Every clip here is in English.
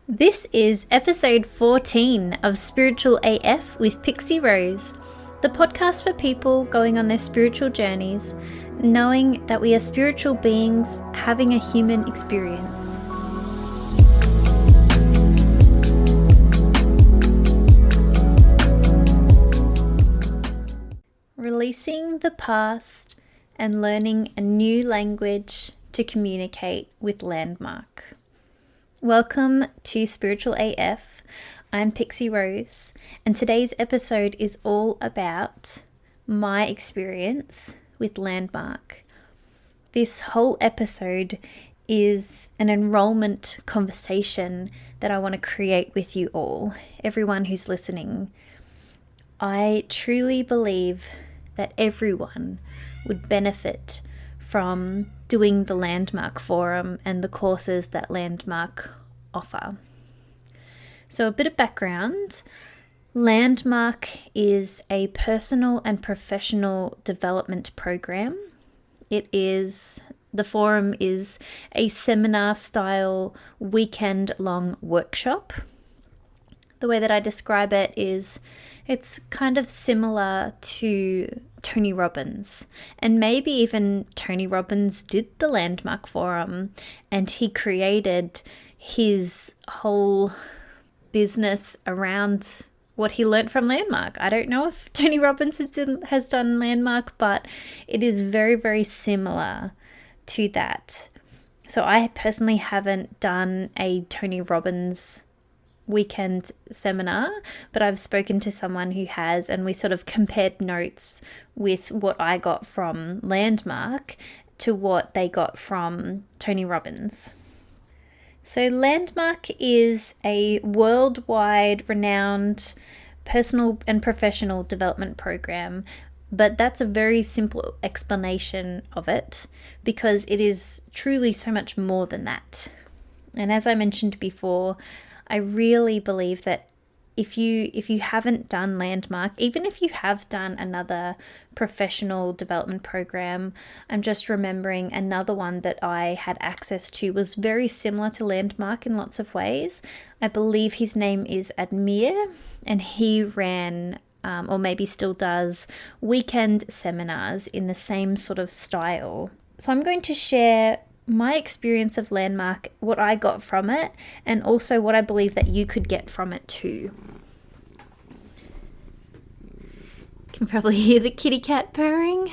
This is episode 14 of Spiritual AF with Pixie Rose, the podcast for people going on their spiritual journeys, knowing that we are spiritual beings having a human experience. Releasing the past and learning a new language to communicate with Landmark. Welcome to Spiritual AF. I'm Pixie Rose, and today's episode is all about my experience with Landmark. This whole episode is an enrollment conversation that I want to create with you all, everyone who's listening. I truly believe that everyone would benefit from doing the Landmark Forum and the courses that Landmark offer. So a bit of background. Landmark is a personal and professional development program. The forum is a seminar-style, weekend-long workshop. The way that I describe it is it's kind of similar to Tony Robbins, and maybe even Tony Robbins did the Landmark Forum and he created his whole business around what he learnt from Landmark. I don't know if Tony Robbins has done Landmark, but it is very, very similar to that. So I personally haven't done a Tony Robbins weekend seminar, but I've spoken to someone who has, and we sort of compared notes with what I got from Landmark to what they got from Tony Robbins. So Landmark is a worldwide renowned personal and professional development program, but that's a very simple explanation of it because it is truly so much more than that. And as I mentioned before, I really believe that if you haven't done Landmark, even if you have done another professional development program, I'm just remembering another one that I had access to was very similar to Landmark in lots of ways. I believe his name is Admir, and he ran, or maybe still does, weekend seminars in the same sort of style. So I'm going to share my experience of Landmark, what I got from it, and also what I believe that you could get from it too. You can probably hear the kitty cat purring.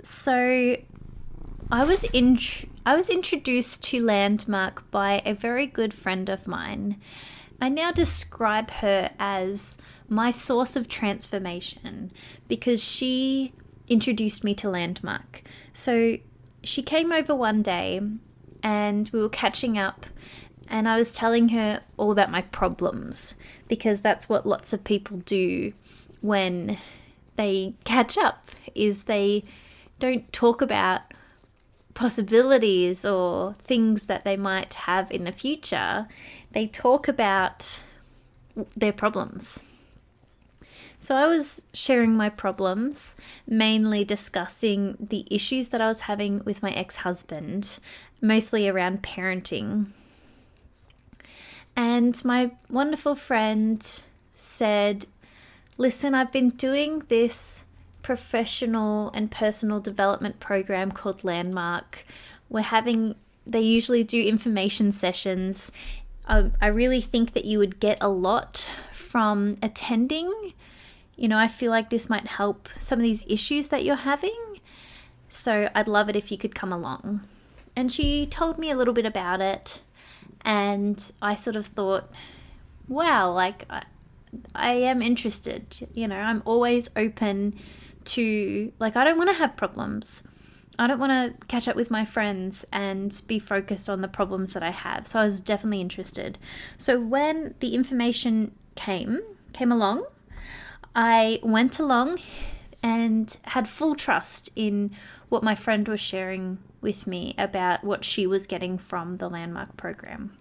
So I was introduced to Landmark by a very good friend of mine. I now describe her as my source of transformation because she introduced me to Landmark. So she came over one day and we were catching up, and I was telling her all about my problems because that's what lots of people do when they catch up, is they don't talk about possibilities or things that they might have in the future. They talk about their problems. So I was sharing my problems, mainly discussing the issues that I was having with my ex-husband, mostly around parenting. And my wonderful friend said, listen, I've been doing this professional and personal development program called Landmark. They usually do information sessions. I really think that you would get a lot from attending. You know, I feel like this might help some of these issues that you're having. So I'd love it if you could come along. And she told me a little bit about it. And I sort of thought, wow, I am interested. You know, I'm always open to, I don't want to have problems. I don't want to catch up with my friends and be focused on the problems that I have. So I was definitely interested. So when the information came along, I went along and had full trust in what my friend was sharing with me about what she was getting from the Landmark program.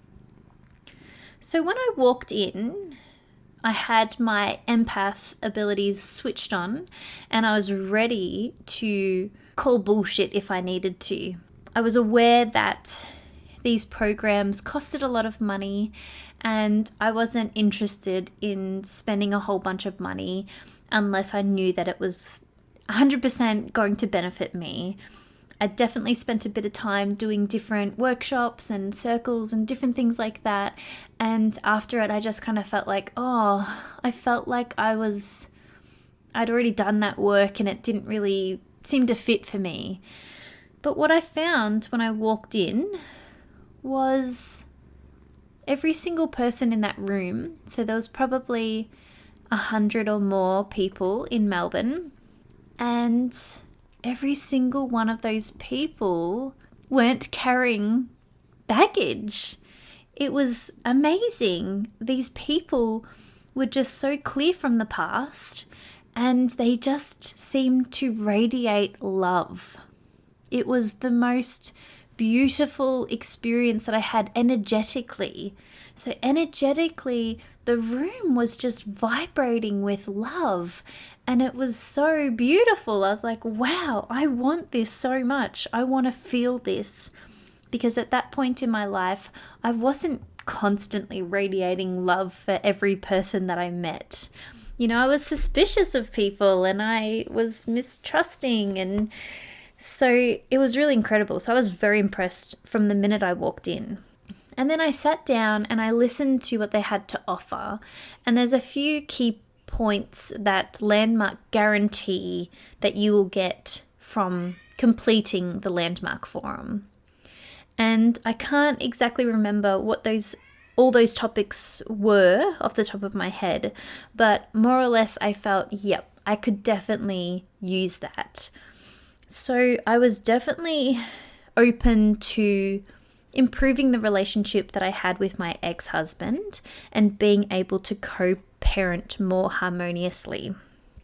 So when I walked in, I had my empath abilities switched on and I was ready to call bullshit if I needed to. I was aware that these programs costed a lot of money, and I wasn't interested in spending a whole bunch of money unless I knew that it was 100% going to benefit me. I definitely spent a bit of time doing different workshops and circles and different things like that. And after it, I just kind of felt like, I felt like I'd already done that work and it didn't really seem to fit for me. But what I found when I walked in was every single person in that room, so there was probably 100 or more people in Melbourne, and every single one of those people weren't carrying baggage. It was amazing. These people were just so clear from the past, and they just seemed to radiate love. It was the most beautiful experience that I had energetically. So energetically, the room was just vibrating with love, and it was so beautiful. I was like, wow, I want this so much. I want to feel this, because at that point in my life, I wasn't constantly radiating love for every person that I met. I was suspicious of people and I was mistrusting, and so it was really incredible. So I was very impressed from the minute I walked in. And then I sat down and I listened to what they had to offer. And there's a few key points that Landmark guarantee that you will get from completing the Landmark Forum. And I can't exactly remember what all those topics were off the top of my head, but more or less I felt, yep, I could definitely use that. So I was definitely open to improving the relationship that I had with my ex-husband and being able to co-parent more harmoniously.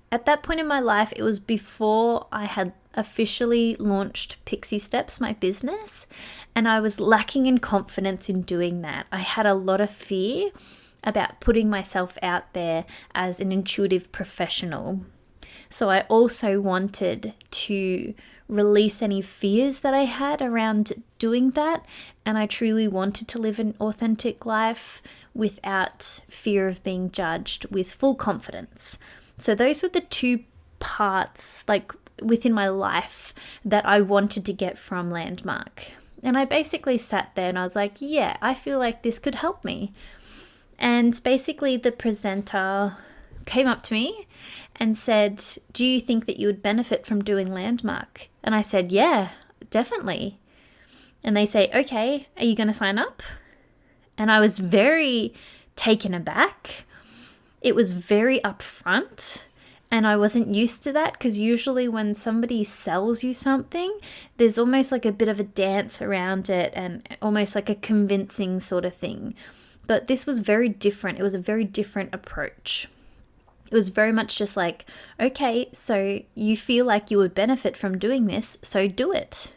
At that point in my life, it was before I had officially launched Pixie Steps, my business, and I was lacking in confidence in doing that. I had a lot of fear about putting myself out there as an intuitive professional. So I also wanted to release any fears that I had around doing that, and I truly wanted to live an authentic life without fear of being judged, with full confidence. So those were the two parts within my life that I wanted to get from Landmark. And I basically sat there and I was like, yeah, I feel like this could help me. And basically the presenter came up to me and said, do you think that you would benefit from doing Landmark? And I said, yeah, definitely. And they say, okay, are you going to sign up? And I was very taken aback. It was very upfront, and I wasn't used to that, because usually when somebody sells you something, there's almost like a bit of a dance around it and almost like a convincing sort of thing. But this was very different. It was a very different approach. It was very much just like, okay, so you feel like you would benefit from doing this, so do it.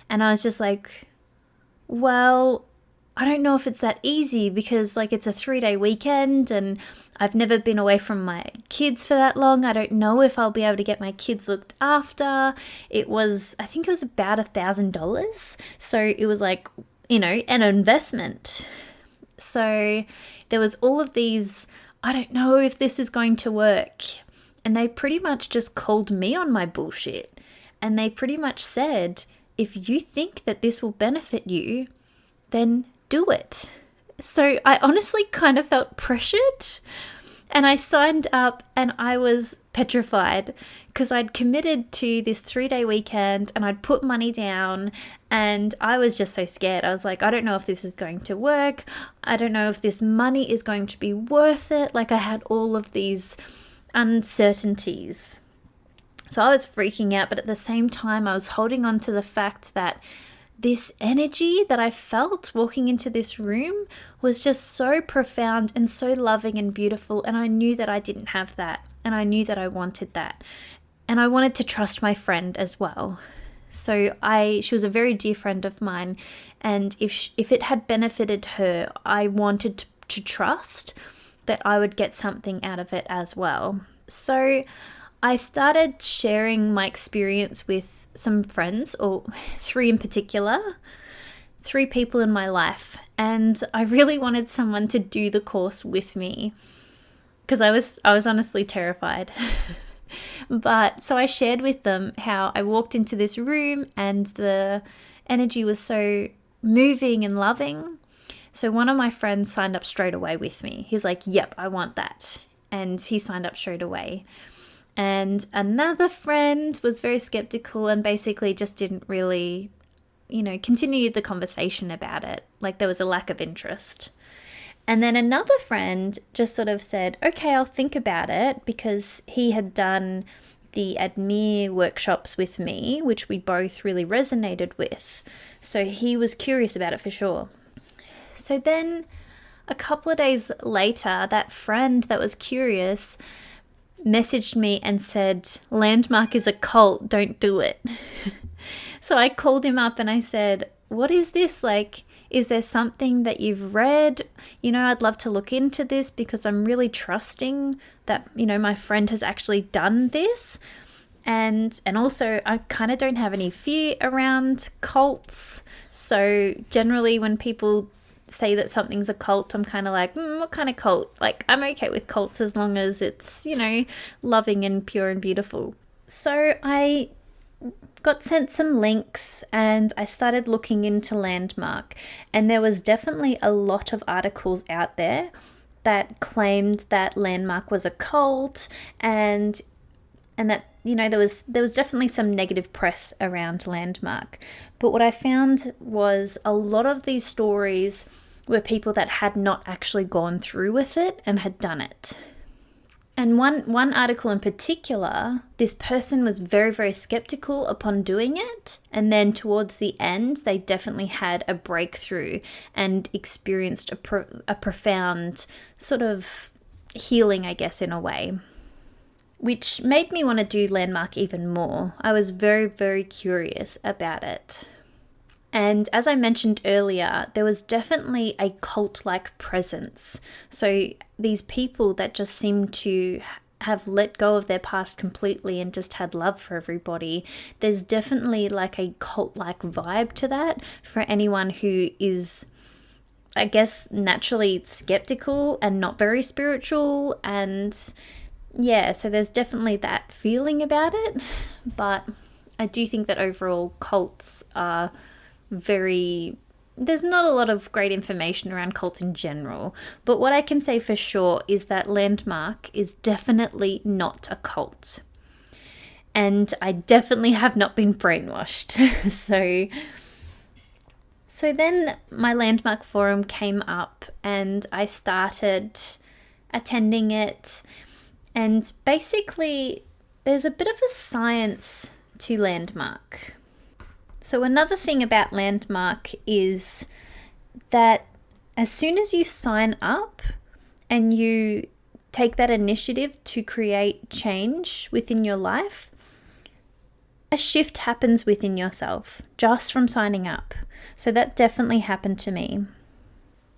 And I was just like, well, I don't know if it's that easy, because it's a 3-day weekend and I've never been away from my kids for that long. I don't know if I'll be able to get my kids looked after. I think it was about $1,000. So it was an investment. So there was all of these, I don't know if this is going to work. And they pretty much just called me on my bullshit. And they pretty much said, if you think that this will benefit you, then do it. So I honestly kind of felt pressured, and I signed up and I was petrified, because I'd committed to this 3-day weekend and I'd put money down, and I was just so scared. I was like, I don't know if this is going to work. I don't know if this money is going to be worth it. I had all of these uncertainties. So I was freaking out, but at the same time, I was holding on to the fact that this energy that I felt walking into this room was just so profound and so loving and beautiful. And I knew that I didn't have that. And I knew that I wanted that. And I wanted to trust my friend as well. So she was a very dear friend of mine. And if it had benefited her, I wanted to trust that I would get something out of it as well. So I started sharing my experience with some friends, or 3 in particular. 3 people in my life, and I really wanted someone to do the course with me because I was honestly terrified. But so I shared with them how I walked into this room and the energy was so moving and loving. So one of my friends signed up straight away with me. He's like, "Yep, I want that." And he signed up straight away. And another friend was very skeptical and basically just didn't really, continue the conversation about it. Like there was a lack of interest. And then another friend just sort of said, "Okay, I'll think about it," because he had done the Admir workshops with me, which we both really resonated with. So he was curious about it for sure. So then a couple of days later, that friend that was curious messaged me and said, "Landmark is a cult, don't do it." So I called him up and I said, "What is this? Like, is there something that you've read? I'd love to look into this because I'm really trusting that, my friend has actually done this. And also I kind of don't have any fear around cults. So generally when people say that something's a cult, I'm kind of like, what kind of cult? Like, I'm okay with cults as long as it's, loving and pure and beautiful." So I got sent some links and I started looking into Landmark, and there was definitely a lot of articles out there that claimed that Landmark was a cult and that there was definitely some negative press around Landmark. But what I found was a lot of these stories were people that had not actually gone through with it and had done it. And one article in particular, this person was very, very skeptical upon doing it. And then towards the end, they definitely had a breakthrough and experienced a profound sort of healing, I guess, in a way, which made me want to do Landmark even more. I was very, very curious about it. And as I mentioned earlier, there was definitely a cult-like presence. So these people that just seemed to have let go of their past completely and just had love for everybody, there's definitely like a cult-like vibe to that for anyone who is, I guess, naturally skeptical and not very spiritual. And yeah, so there's definitely that feeling about it. But I do think that overall cults are there's not a lot of great information around cults in general, but what I can say for sure is that Landmark is definitely not a cult. And I definitely have not been brainwashed. So then my Landmark forum came up and I started attending it. And basically, there's a bit of a science to Landmark. So another thing about Landmark is that as soon as you sign up and you take that initiative to create change within your life, a shift happens within yourself just from signing up. So that definitely happened to me.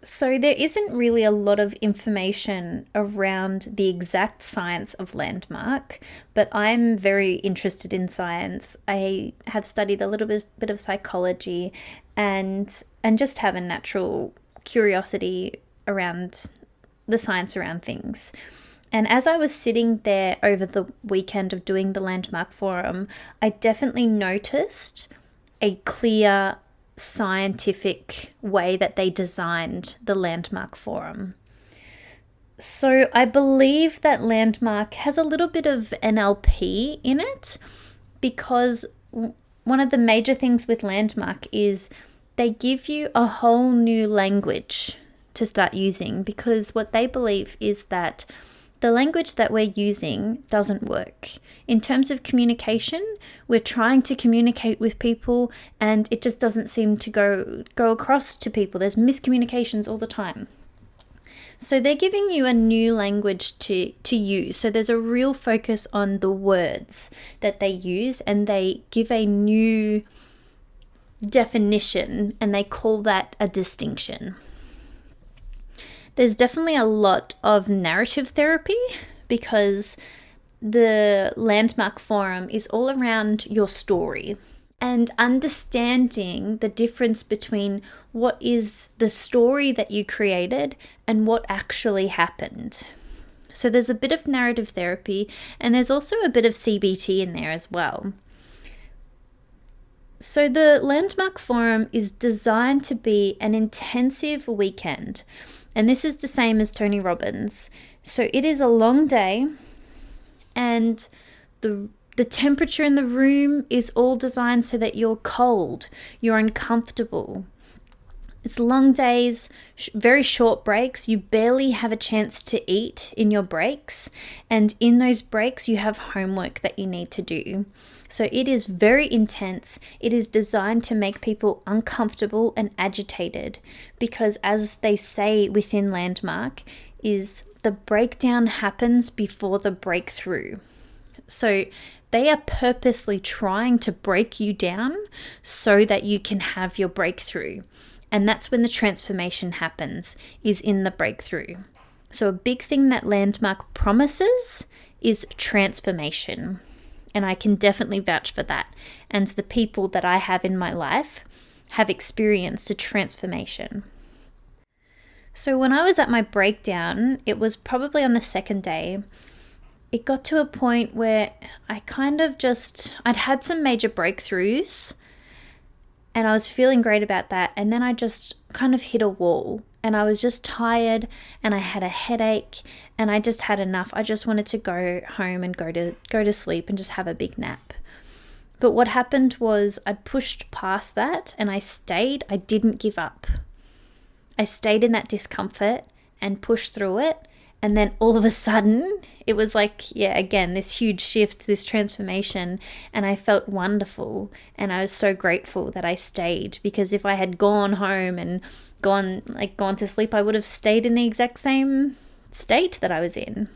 So there isn't really a lot of information around the exact science of Landmark, but I'm very interested in science. I have studied a little bit of psychology and just have a natural curiosity around the science around things. And as I was sitting there over the weekend of doing the Landmark Forum, I definitely noticed a clear scientific way that they designed the Landmark Forum. So I believe that Landmark has a little bit of NLP in it, because one of the major things with Landmark is they give you a whole new language to start using, because what they believe is that the language that we're using doesn't work. In terms of communication, we're trying to communicate with people and it just doesn't seem to go across to people. There's miscommunications all the time. So they're giving you a new language to use. So there's a real focus on the words that they use, and they give a new definition and they call that a distinction. There's definitely a lot of narrative therapy, because the Landmark Forum is all around your story. and understanding the difference between what is the story that you created and what actually happened. So there's a bit of narrative therapy, and there's also a bit of CBT in there as well. So the Landmark Forum is designed to be an intensive weekend, and this is the same as Tony Robbins. So it is a long day, and the temperature in the room is all designed so that you're cold, you're uncomfortable. It's long days, very short breaks. You barely have a chance to eat in your breaks. And in those breaks, you have homework that you need to do. So it is very intense. It is designed to make people uncomfortable and agitated because, as they say within Landmark, is the breakdown happens before the breakthrough. So they are purposely trying to break you down so that you can have your breakthrough. And that's when the transformation happens, is in the breakthrough. So a big thing that Landmark promises is transformation. And I can definitely vouch for that. And the people that I have in my life have experienced a transformation. So when I was at my breakdown, it was probably on the second day, it got to a point where I I'd had some major breakthroughs and I was feeling great about that. And then I just kind of hit a wall and I was just tired and I had a headache and I just had enough. I just wanted to go home and go to sleep and just have a big nap. But what happened was I pushed past that and I stayed. I didn't give up. I stayed in that discomfort and pushed through it. And then all of a sudden, it was like, again, this huge shift, this transformation. And I felt wonderful. And I was so grateful that I stayed, because if I had gone home and gone to sleep, I would have stayed in the exact same state that I was in.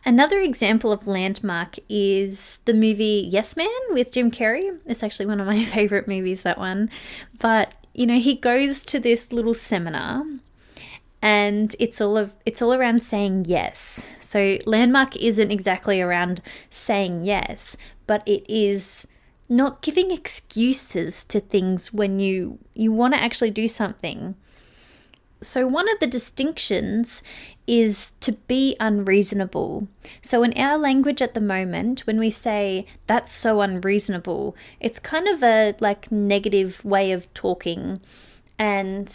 Another example of Landmark is the movie Yes Man with Jim Carrey. It's actually one of my favorite movies, that one. But, he goes to this little seminar and it's all around saying yes. So Landmark isn't exactly around saying yes, but it is not giving excuses to things when you want to actually do something. So one of the distinctions is to be unreasonable. So in our language at the moment, when we say that's so unreasonable, it's kind of a negative way of talking. And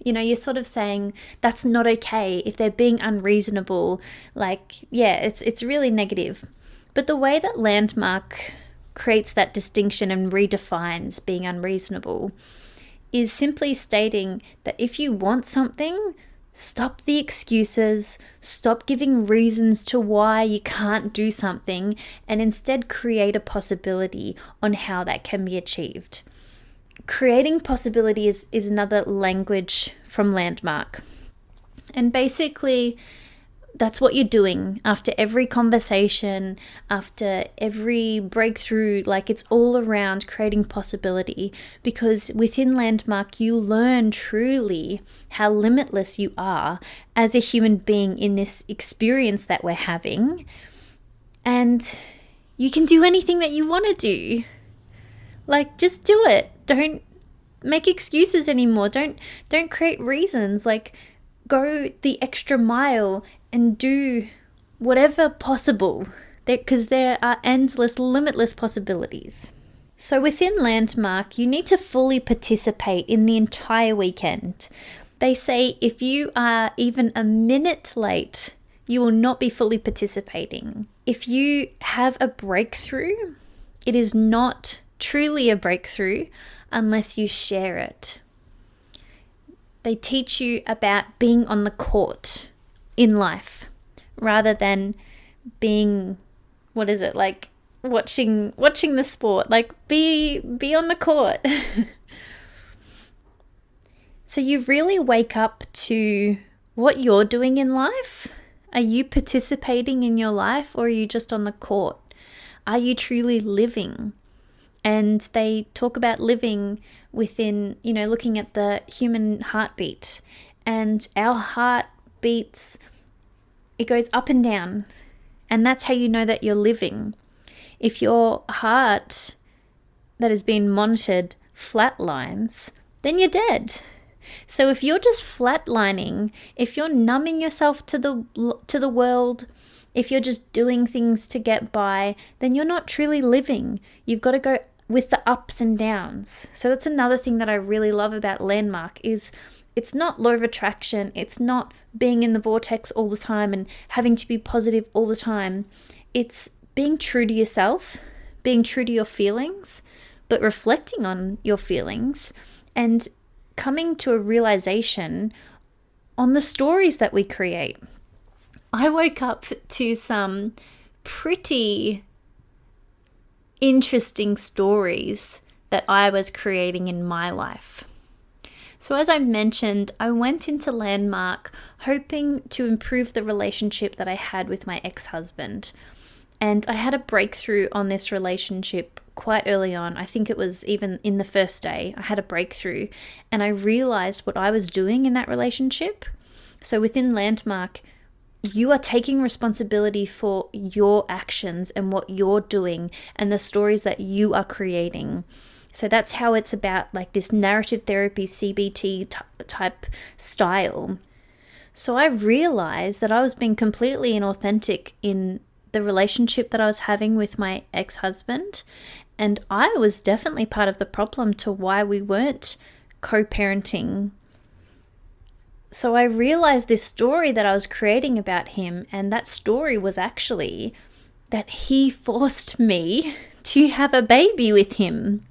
you're sort of saying that's not okay if they're being unreasonable. It's really negative. But the way that Landmark creates that distinction and redefines being unreasonable is simply stating that if you want something, stop the excuses, stop giving reasons to why you can't do something, and instead create a possibility on how that can be achieved. Creating possibility is another language from Landmark. And basically, that's what you're doing after every conversation, after every breakthrough. It's all around creating possibility, because within Landmark, you learn truly how limitless you are as a human being in this experience that we're having. And you can do anything that you want to do. Just do it. Don't make excuses anymore. Don't create reasons. Go the extra mile and do whatever possible, because there are endless, limitless possibilities. So within Landmark, you need to fully participate in the entire weekend. They say if you are even a minute late, you will not be fully participating. If you have a breakthrough, it is not truly a breakthrough unless you share it. They teach you about being on the court in life rather than being, watching the sport. Be on the court. So you really wake up to what you're doing in life. Are you participating in your life, or are you just on the court? Are you truly living? And they talk about living within, looking at the human heartbeat. And our heart beats, it goes up and down. And that's how you know that you're living. If your heart that is being monitored flatlines, then you're dead. So if you're just flatlining, if you're numbing yourself to the world, if you're just doing things to get by, then you're not truly living. You've got to go with the ups and downs. So that's another thing that I really love about Landmark is it's not law of attraction. It's not being in the vortex all the time and having to be positive all the time. It's being true to yourself, being true to your feelings, but reflecting on your feelings and coming to a realization on the stories that we create. I woke up to some pretty interesting stories that I was creating in my life. So as I mentioned, I went into Landmark hoping to improve the relationship that I had with my ex-husband. And I had a breakthrough on this relationship quite early on. I think it was even in the first day, I had a breakthrough and I realized what I was doing in that relationship. So within Landmark, you are taking responsibility for your actions and what you're doing and the stories that you are creating. So that's how it's about like this narrative therapy, CBT type style. So I realized that I was being completely inauthentic in the relationship that I was having with my ex-husband. And I was definitely part of the problem to why we weren't co-parenting. So I realized this story that I was creating about him, and that story was actually that he forced me to have a baby with him.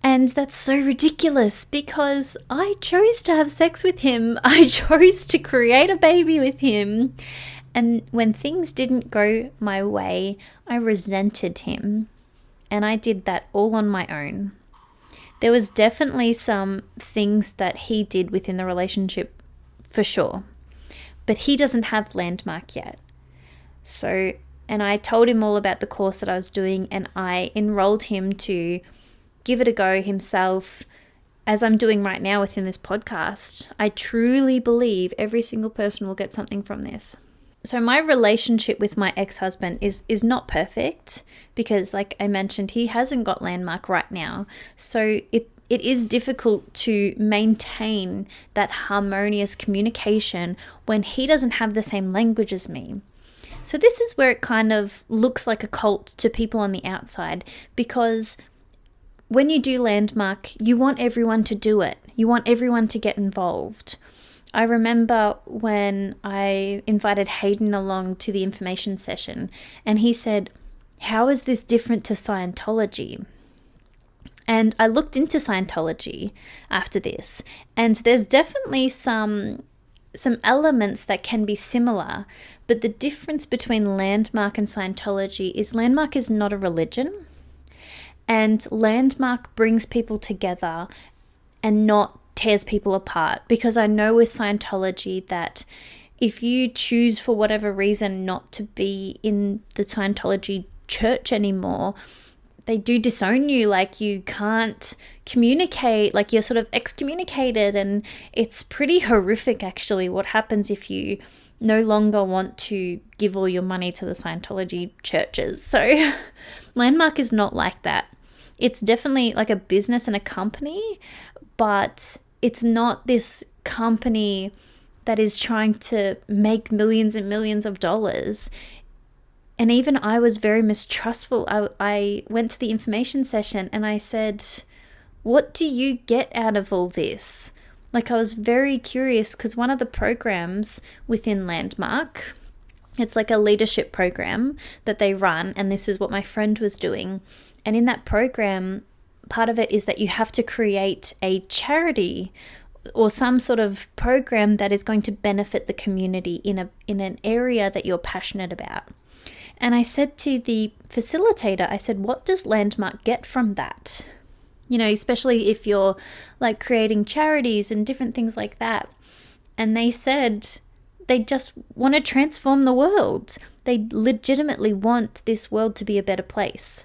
And that's so ridiculous because I chose to have sex with him. I chose to create a baby with him. And when things didn't go my way, I resented him. And I did that all on my own. There was definitely some things that he did within the relationship for sure. But he doesn't have Landmark yet. So, and I told him all about the course that I was doing and I enrolled him to give it a go himself, as I'm doing right now within this podcast. I truly believe every single person will get something from this. So my relationship with my ex-husband is not perfect because, like I mentioned, he hasn't got Landmark right now. So it is difficult to maintain that harmonious communication when he doesn't have the same language as me. So this is where it kind of looks like a cult to people on the outside, because when you do Landmark, you want everyone to do it. You want everyone to get involved. I remember when I invited Hayden along to the information session and he said, "How is this different to Scientology?" And I looked into Scientology after this, and there's definitely some elements that can be similar, but the difference between Landmark and Scientology is Landmark is not a religion, and Landmark brings people together and not tears people apart. Because I know with Scientology that if you choose for whatever reason not to be in the Scientology church anymore, they do disown you. Like, you can't communicate, like you're sort of excommunicated, and it's pretty horrific actually what happens if you no longer want to give all your money to the Scientology churches. So Landmark is not like that. It's definitely like a business and a company, but it's not this company that is trying to make millions and millions of dollars. And even I was very mistrustful. I went to the information session and I said, "What do you get out of all this?" Like, I was very curious because one of the programs within Landmark, it's like a leadership program that they run, and this is what my friend was doing. And in that program, part of it is that you have to create a charity or some sort of program that is going to benefit the community in an area that you're passionate about. And I said to the facilitator, I said, "What does Landmark get from that?" You know, especially if you're like creating charities and different things like that. And they said they just want to transform the world. They legitimately want this world to be a better place.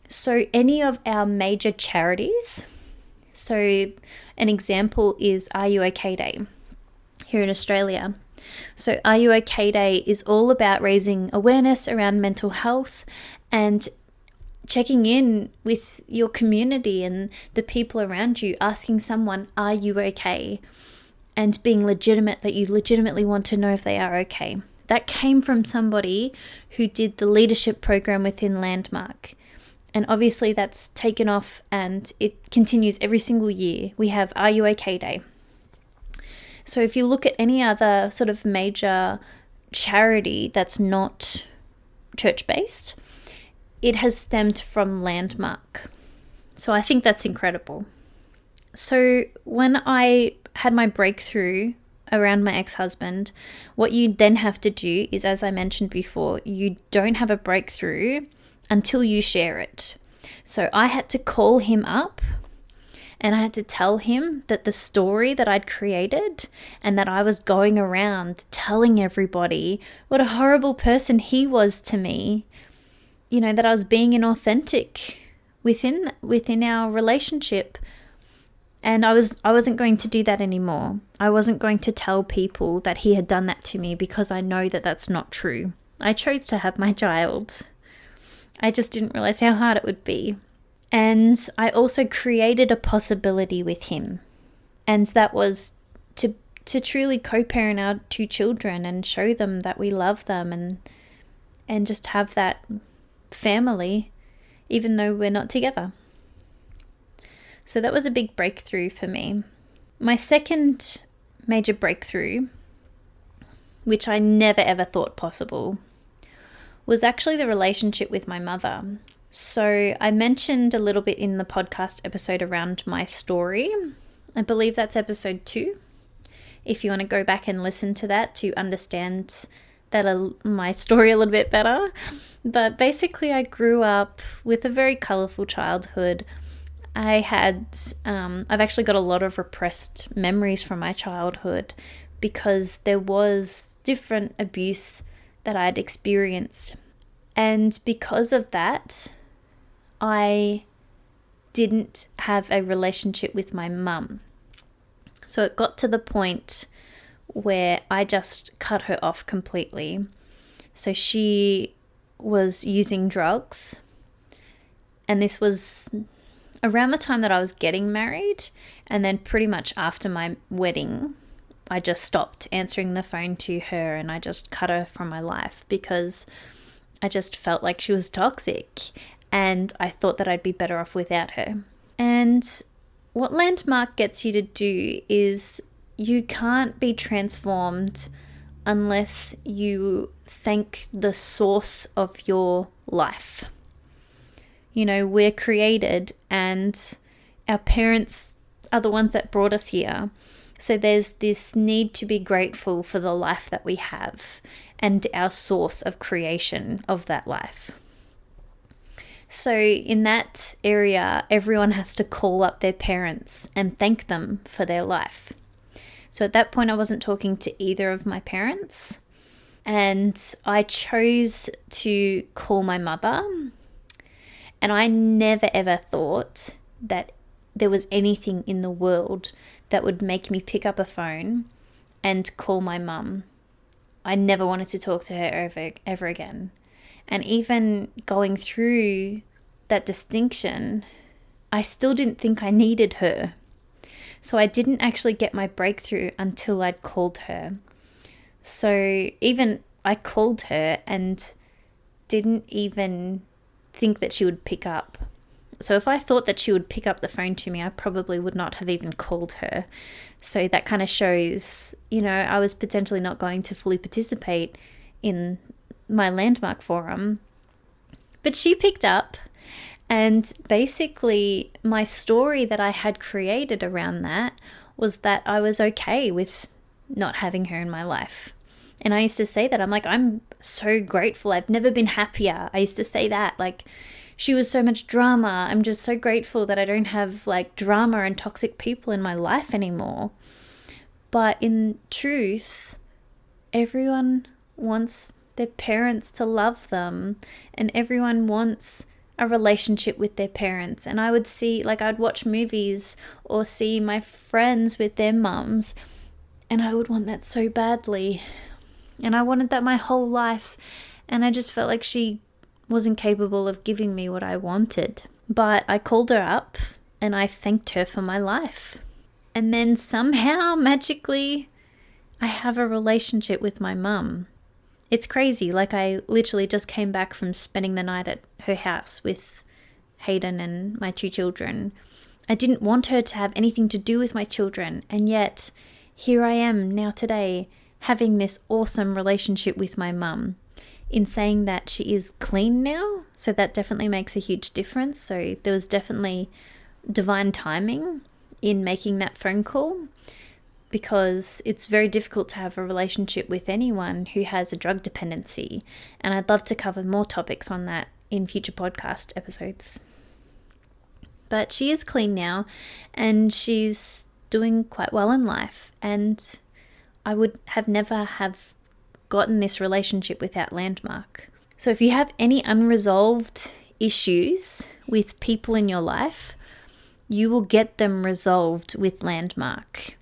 So any of our major charities, so an example is Are You OK Day here in Australia. So Are You OK Day is all about raising awareness around mental health and checking in with your community and the people around you, asking someone, are you okay? And being legitimate, that you legitimately want to know if they are okay. That came from somebody who did the leadership program within Landmark. And obviously that's taken off and it continues every single year. We have Are You OK Day. So if you look at any other sort of major charity that's not church-based, it has stemmed from Landmark. So I think that's incredible. So when I had my breakthrough around my ex-husband, what you then have to do is, as I mentioned before, you don't have a breakthrough until you share it. So I had to call him up and I had to tell him that the story that I'd created and that I was going around telling everybody what a horrible person he was to me, you know, that I was being inauthentic within our relationship. And I wasn't going to do that anymore. I wasn't going to tell people that he had done that to me because I know that that's not true. I chose to have my child. I just didn't realize how hard it would be. And I also created a possibility with him. And that was to truly co-parent our 2 children and show them that we love them and just have that family, even though we're not together. So that was a big breakthrough for me. My second major breakthrough, which I never ever thought possible, was actually the relationship with my mother. So I mentioned a little bit in the podcast episode around my story. I believe that's episode 2. If you want to go back and listen to that to understand my story a little bit better. But basically I grew up with a very colourful childhood. I've actually got a lot of repressed memories from my childhood because there was different abuse that I'd experienced. And because of that, I didn't have a relationship with my mum. So it got to the point where I just cut her off completely. So she was using drugs, and this was around the time that I was getting married, and then pretty much after my wedding, I just stopped answering the phone to her and I just cut her from my life because I just felt like she was toxic and I thought that I'd be better off without her. And what Landmark gets you to do is you can't be transformed unless you thank the source of your life. You know, we're created and our parents are the ones that brought us here. So there's this need to be grateful for the life that we have and our source of creation of that life. So in that area, everyone has to call up their parents and thank them for their life. So at that point, I wasn't talking to either of my parents, and I chose to call my mother. And I never ever thought that there was anything in the world that would make me pick up a phone and call my mum. I never wanted to talk to her ever again. And even going through that distinction, I still didn't think I needed her. So I didn't actually get my breakthrough until I'd called her. So even I called her and didn't even think that she would pick up. So if I thought that she would pick up the phone to me, I probably would not have even called her. So that kind of shows, you know, I was potentially not going to fully participate in my Landmark forum. But she picked up, and basically my story that I had created around that was that I was okay with not having her in my life. And I used to say that, I'm so grateful. I've never been happier. I used to say that, she was so much drama. I'm just so grateful that I don't have drama and toxic people in my life anymore. But in truth, everyone wants their parents to love them, and everyone wants a relationship with their parents. And I would see, I'd watch movies or see my friends with their mums, and I would want that so badly. And I wanted that my whole life. And I just felt like she wasn't capable of giving me what I wanted. But I called her up and I thanked her for my life. And then somehow, magically, I have a relationship with my mum. It's crazy. Like, I literally just came back from spending the night at her house with Hayden and my 2 children. I didn't want her to have anything to do with my children, and yet here I am now today having this awesome relationship with my mum. In saying that, she is clean now, so that definitely makes a huge difference. So there was definitely divine timing in making that phone call, because it's very difficult to have a relationship with anyone who has a drug dependency, and I'd love to cover more topics on that in future podcast episodes. But she is clean now, and she's doing quite well in life, and I would have never have gotten this relationship without Landmark. So if you have any unresolved issues with people in your life, you will get them resolved with Landmark.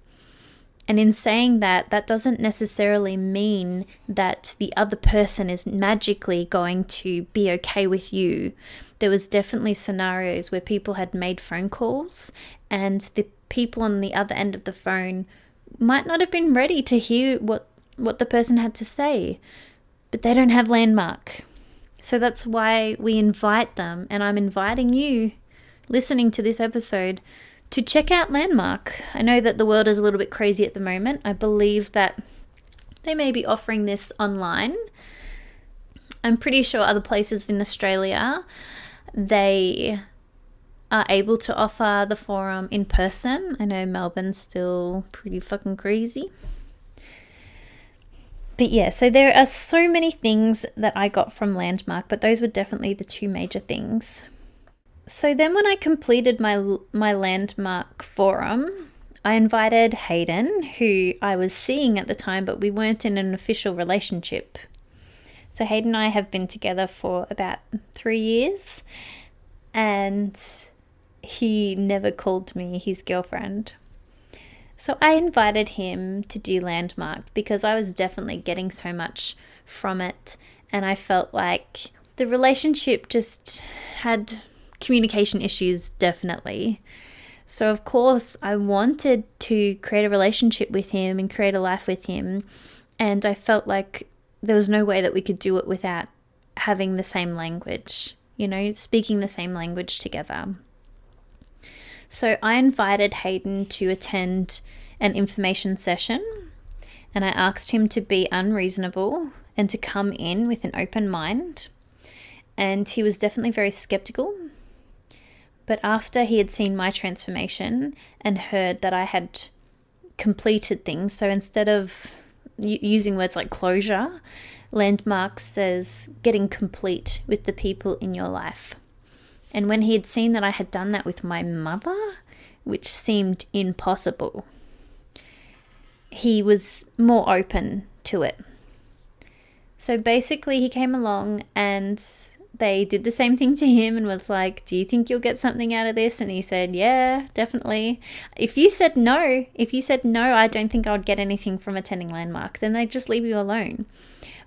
And in saying that, that doesn't necessarily mean that the other person is magically going to be okay with you. There was definitely scenarios where people had made phone calls and the people on the other end of the phone might not have been ready to hear what the person had to say, but they don't have Landmark. So that's why we invite them, and I'm inviting you listening to this episode to check out Landmark. I know that the world is a little bit crazy at the moment. I believe that they may be offering this online. I'm pretty sure other places in Australia, they are able to offer the forum in person. I know Melbourne's still pretty fucking crazy. But yeah, so there are so many things that I got from Landmark, but those were definitely the 2 major things. So then when I completed my Landmark forum, I invited Hayden, who I was seeing at the time, but we weren't in an official relationship. So Hayden and I have been together for about 3 years, and he never called me his girlfriend. So I invited him to do Landmark because I was definitely getting so much from it, and I felt like the relationship just had communication issues, definitely. So of course I wanted to create a relationship with him and create a life with him, and I felt like there was no way that we could do it without having the same language, speaking the same language together. So I invited Hayden to attend an information session, and I asked him to be unreasonable and to come in with an open mind. And he was definitely very skeptical. But after he had seen my transformation and heard that I had completed things, so instead of using words like closure, Landmark says getting complete with the people in your life. And when he had seen that I had done that with my mother, which seemed impossible, he was more open to it. So basically he came along and they did the same thing to him and was like, do you think you'll get something out of this? And he said, yeah, definitely. If you said no, I don't think I would get anything from attending Landmark, then they'd just leave you alone.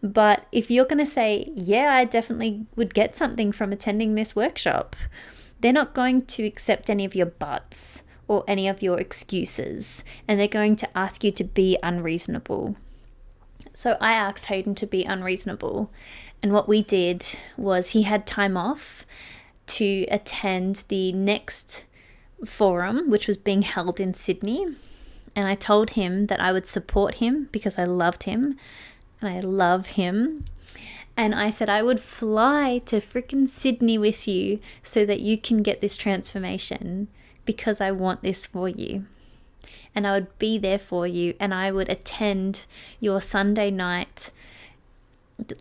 But if you're going to say, yeah, I definitely would get something from attending this workshop, they're not going to accept any of your buts or any of your excuses, and they're going to ask you to be unreasonable. So I asked Hayden to be unreasonable, and what we did was he had time off to attend the next forum, which was being held in Sydney, and I told him that I would support him because I loved him, and I love him. And I said I would fly to freaking Sydney with you so that you can get this transformation, because I want this for you. And I would be there for you, and I would attend your Sunday night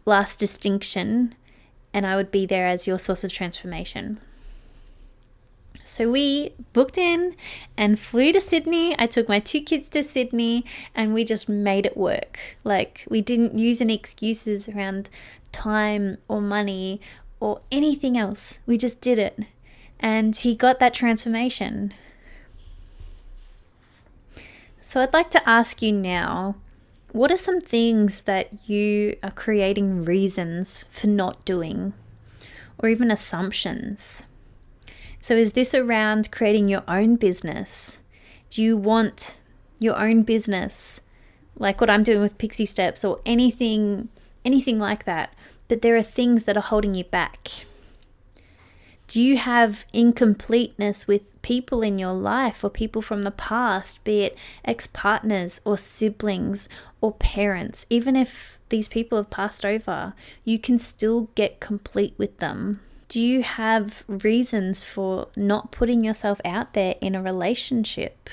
last distinction, and I would be there as your source of transformation. So we booked in and flew to Sydney. I took my 2 kids to Sydney, and we just made it work. Like, we didn't use any excuses around time or money or anything else. We just did it. And he got that transformation. So I'd like to ask you now, what are some things that you are creating reasons for not doing? or even assumptions. So is this around creating your own business? Do you want your own business, like what I'm doing with Pixie Steps or anything like that, but there are things that are holding you back? Do you have incompleteness with people in your life or people from the past, be it ex-partners or siblings or parents? Even if these people have passed over, you can still get complete with them. Do you have reasons for not putting yourself out there in a relationship?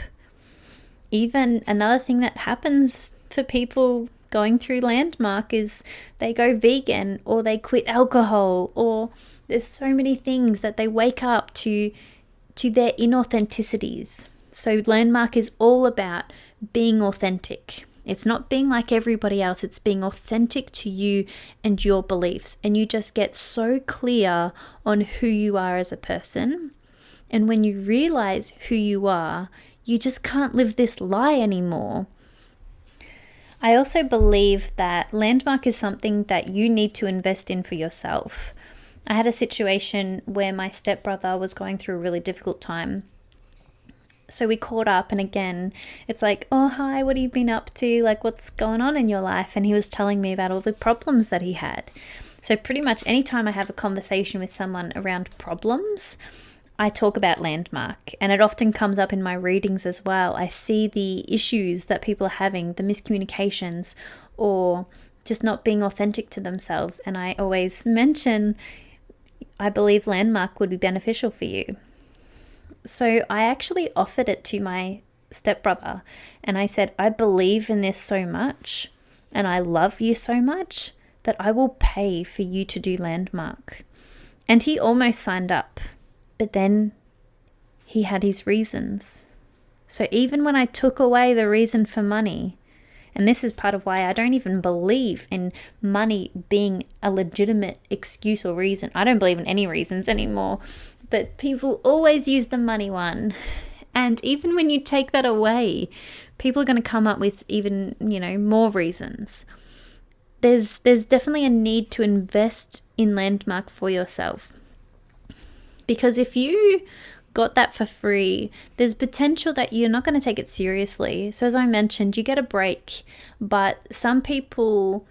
Even another thing that happens for people going through Landmark is they go vegan or they quit alcohol, or there's so many things that they wake up to their inauthenticities. So Landmark is all about being authentic. It's not being like everybody else. It's being authentic to you and your beliefs. And you just get so clear on who you are as a person. And when you realize who you are, you just can't live this lie anymore. I also believe that Landmark is something that you need to invest in for yourself. I had a situation where my stepbrother was going through a really difficult time. So we caught up, and again, it's like, oh, hi, what have you been up to? Like, what's going on in your life? And he was telling me about all the problems that he had. So pretty much anytime I have a conversation with someone around problems, I talk about Landmark, and it often comes up in my readings as well. I see the issues that people are having, the miscommunications, or just not being authentic to themselves. And I always mention, I believe Landmark would be beneficial for you. So I actually offered it to my stepbrother, and I said, I believe in this so much and I love you so much that I will pay for you to do Landmark. And he almost signed up, but then he had his reasons. So even when I took away the reason for money, and this is part of why I don't even believe in money being a legitimate excuse or reason. I don't believe in any reasons anymore, but people always use the money one. And even when you take that away, people are going to come up with even, more reasons. There's definitely a need to invest in Landmark for yourself. Because if you got that for free, there's potential that you're not going to take it seriously. So as I mentioned, you get a break, but some people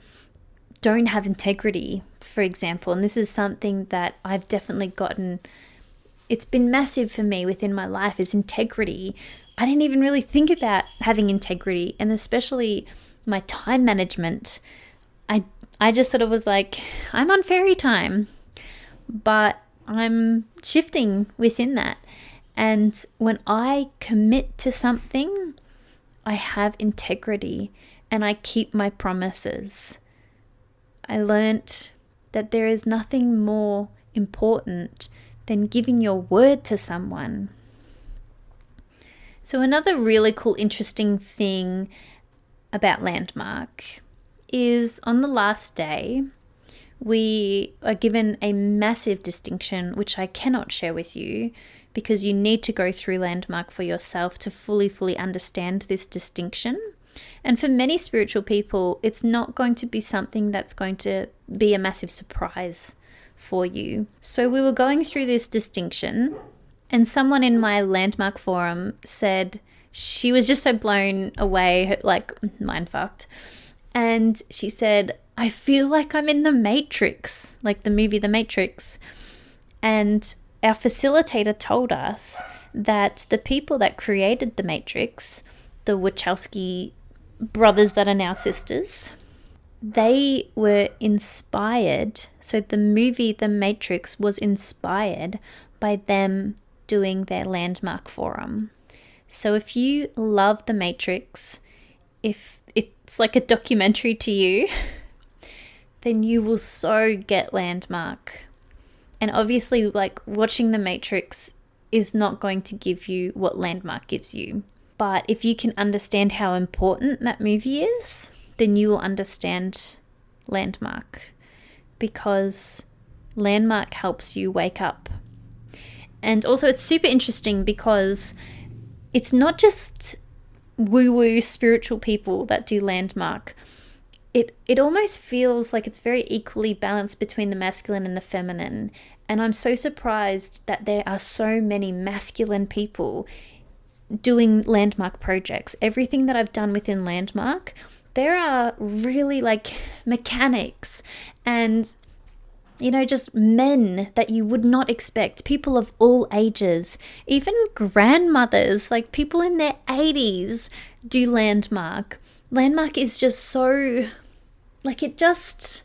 don't have integrity, for example. And this is something that I've definitely gotten. It's been massive for me within my life, is integrity. I didn't even really think about having integrity, and especially my time management. I just sort of was like, I'm on fairy time, but I'm shifting within that. And when I commit to something, I have integrity and I keep my promises. I learnt that there is nothing more important than giving your word to someone. So another really cool, interesting thing about Landmark is on the last day, we are given a massive distinction, which I cannot share with you because you need to go through Landmark for yourself to fully understand this distinction. And for many spiritual people, it's not going to be something that's going to be a massive surprise for you. So we were going through this distinction, and someone in my Landmark forum said she was just so blown away, like mind fucked. And she said, I feel like I'm in the Matrix, like the movie The Matrix. And our facilitator told us that the people that created The Matrix, the Wachowski brothers that are now sisters, they were inspired. So the movie The Matrix was inspired by them doing their Landmark forum. So if you love The Matrix, if it's like a documentary to you, then you will so get Landmark. And obviously, like, watching The Matrix is not going to give you what Landmark gives you. But if you can understand how important that movie is, then you will understand Landmark, because Landmark helps you wake up. And also it's super interesting because it's not just woo-woo spiritual people that do Landmark. It almost feels like it's very equally balanced between the masculine and the feminine. And I'm so surprised that there are so many masculine people doing landmark projects. Everything that I've done within landmark, there are really like mechanics and just men that you would not expect, people of all ages, even grandmothers, like people in their 80s do landmark. Landmark is just so, like, it just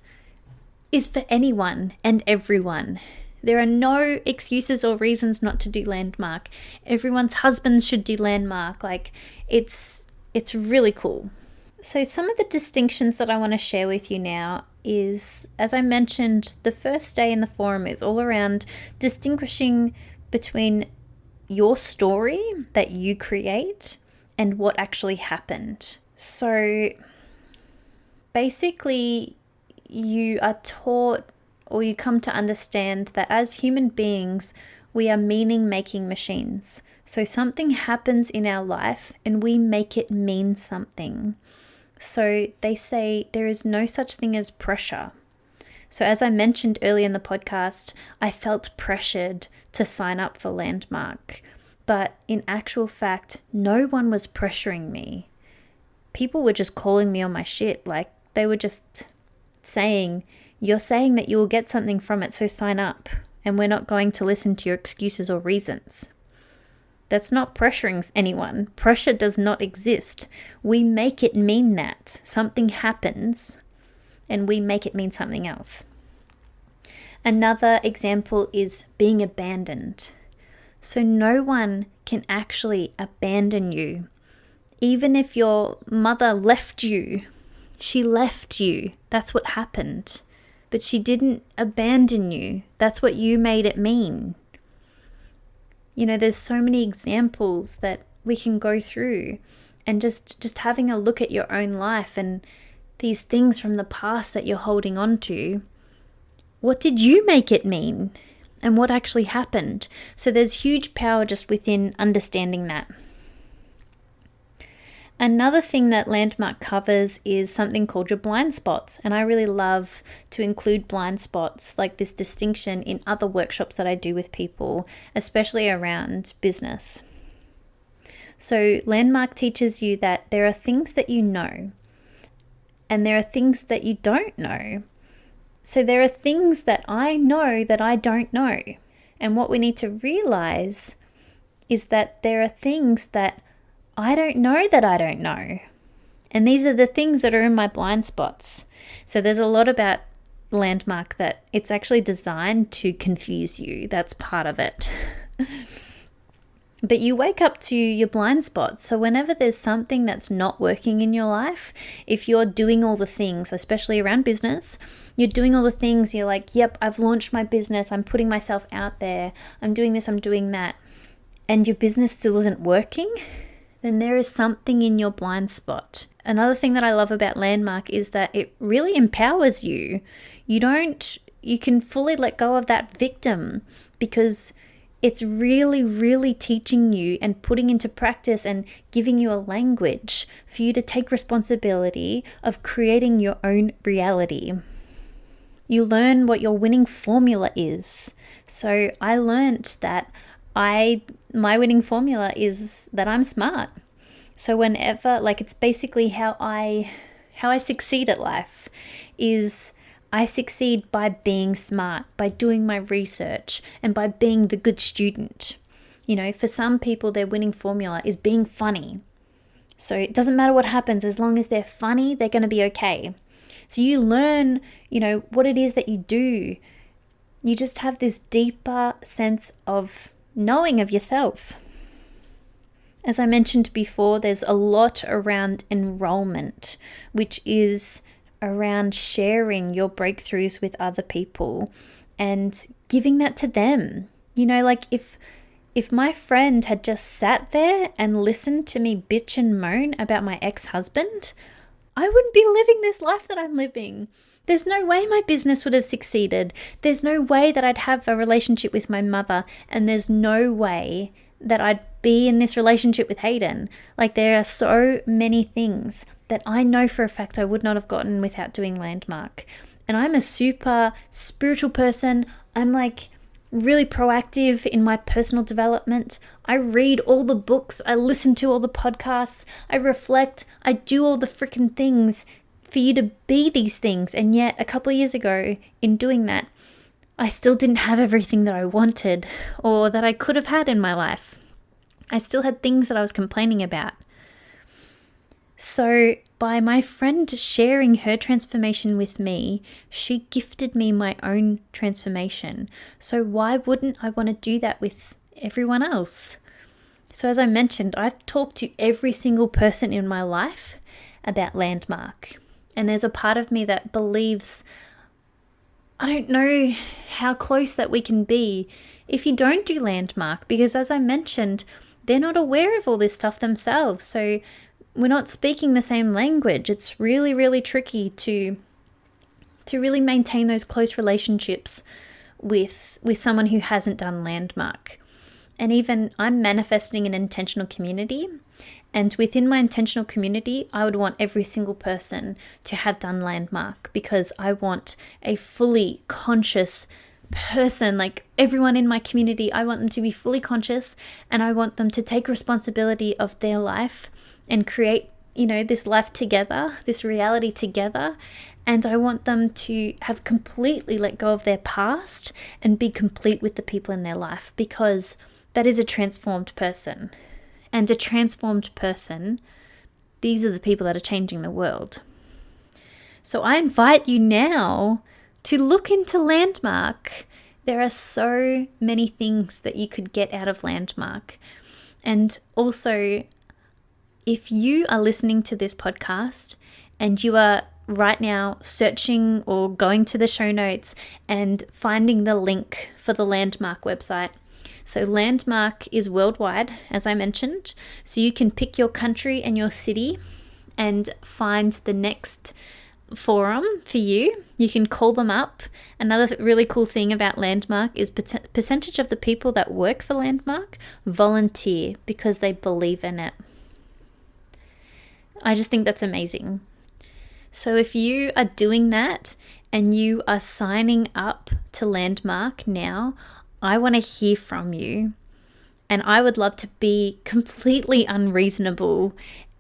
is for anyone and everyone. There are no excuses or reasons not to do landmark. Everyone's husbands should do landmark. Like, it's really cool. So some of the distinctions that I want to share with you now is, as I mentioned, the first day in the forum is all around distinguishing between your story that you create and what actually happened. So basically, you are taught, or you come to understand, that as human beings, we are meaning-making machines. So something happens in our life and we make it mean something. So they say there is no such thing as pressure. So as I mentioned earlier in the podcast, I felt pressured to sign up for Landmark. But in actual fact, no one was pressuring me. People were just calling me on my shit. Like, they were just saying, you're saying that you will get something from it, so sign up. And we're not going to listen to your excuses or reasons. That's not pressuring anyone. Pressure does not exist. We make it mean that. Something happens and we make it mean something else. Another example is being abandoned. So no one can actually abandon you. Even if your mother left you, she left you. That's what happened. But she didn't abandon you. That's what you made it mean. There's so many examples that we can go through, and just having a look at your own life and these things from the past that you're holding on to. What did you make it mean? And what actually happened? So there's huge power just within understanding that. Another thing that Landmark covers is something called your blind spots. And I really love to include blind spots, like this distinction, in other workshops that I do with people, especially around business. So Landmark teaches you that there are things that you know, and there are things that you don't know. So there are things that I know that I don't know. And what we need to realize is that there are things that I don't know that I don't know. And these are the things that are in my blind spots. So there's a lot about Landmark that it's actually designed to confuse you. That's part of it. But you wake up to your blind spots. So whenever there's something that's not working in your life, if you're doing all the things, especially around business, you're doing all the things, you're like, yep, I've launched my business, I'm putting myself out there, I'm doing this, I'm doing that, and your business still isn't working, then there is something in your blind spot. Another thing that I love about Landmark is that it really empowers you. You can fully let go of that victim, because it's really, really teaching you and putting into practice and giving you a language for you to take responsibility of creating your own reality. You learn what your winning formula is. So I learned that my winning formula is that I'm smart. So whenever, it's basically how I succeed at life is I succeed by being smart, by doing my research, and by being the good student. For some people, their winning formula is being funny. So it doesn't matter what happens, as long as they're funny, they're going to be okay. So you learn, what it is that you do. You just have this deeper sense of knowing of yourself. As I mentioned before, there's a lot around enrollment, which is around sharing your breakthroughs with other people and giving that to them. If my friend had just sat there and listened to me bitch and moan about my ex-husband, I wouldn't be living this life that I'm living. There's no way my business would have succeeded. There's no way that I'd have a relationship with my mother. And there's no way that I'd be in this relationship with Hayden. There are so many things that I know for a fact I would not have gotten without doing Landmark. And I'm a super spiritual person. I'm really proactive in my personal development. I read all the books, I listen to all the podcasts, I reflect, I do all the freaking things for you to be these things. And yet a couple of years ago, in doing that, I still didn't have everything that I wanted or that I could have had in my life. I still had things that I was complaining about. So by my friend sharing her transformation with me, she gifted me my own transformation. So why wouldn't I want to do that with everyone else? So as I mentioned, I've talked to every single person in my life about Landmark. And there's a part of me that believes, I don't know how close that we can be if you don't do Landmark, because as I mentioned, they're not aware of all this stuff themselves. So we're not speaking the same language. It's really, really tricky to really maintain those close relationships with someone who hasn't done Landmark. And even I'm manifesting an intentional community. And within my intentional community, I would want every single person to have done Landmark, because I want a fully conscious person. Like everyone in my community, I want them to be fully conscious, and I want them to take responsibility of their life and create, this life together, this reality together. And I want them to have completely let go of their past and be complete with the people in their life, because that is a transformed person. And a transformed person, these are the people that are changing the world. So I invite you now to look into Landmark. There are so many things that you could get out of Landmark. And also, if you are listening to this podcast and you are right now searching or going to the show notes and finding the link for the Landmark website. So Landmark is worldwide, as I mentioned. So you can pick your country and your city and find the next forum for you. You can call them up. Another really cool thing about Landmark is percentage of the people that work for Landmark volunteer because they believe in it. I just think that's amazing. So if you are doing that and you are signing up to Landmark now, I want to hear from you. And I would love to be completely unreasonable.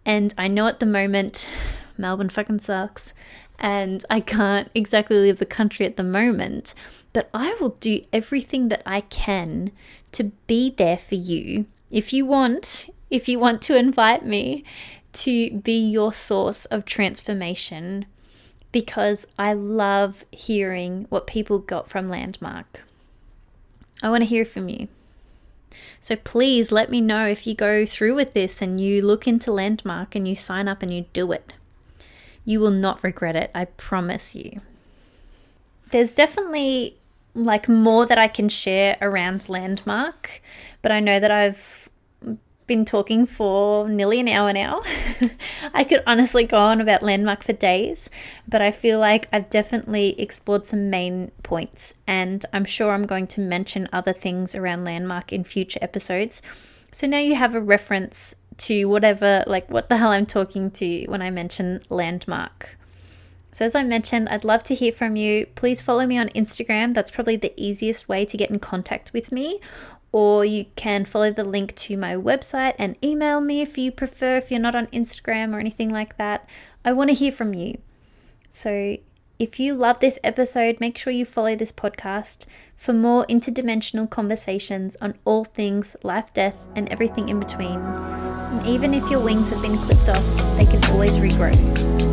And I know at the moment, Melbourne fucking sucks. And I can't exactly leave the country at the moment. But I will do everything that I can to be there for you. If you want to invite me to be your source of transformation, because I love hearing what people got from Landmark. I want to hear from you. So please let me know if you go through with this and you look into Landmark and you sign up and you do it. You will not regret it, I promise you. There's definitely more that I can share around Landmark, but I know that I've been talking for nearly an hour now. I could honestly go on about Landmark for days, but I feel like I've definitely explored some main points, and I'm sure I'm going to mention other things around Landmark in future episodes. So now you have a reference to whatever, what the hell I'm talking to when I mention Landmark. So as I mentioned, I'd love to hear from you. Please follow me on Instagram. That's probably the easiest way to get in contact with me. Or you can follow the link to my website and email me if you prefer, if you're not on Instagram or anything like that. I want to hear from you. So if you love this episode, make sure you follow this podcast for more interdimensional conversations on all things life, death, and everything in between. And even if your wings have been clipped off, they can always regrow.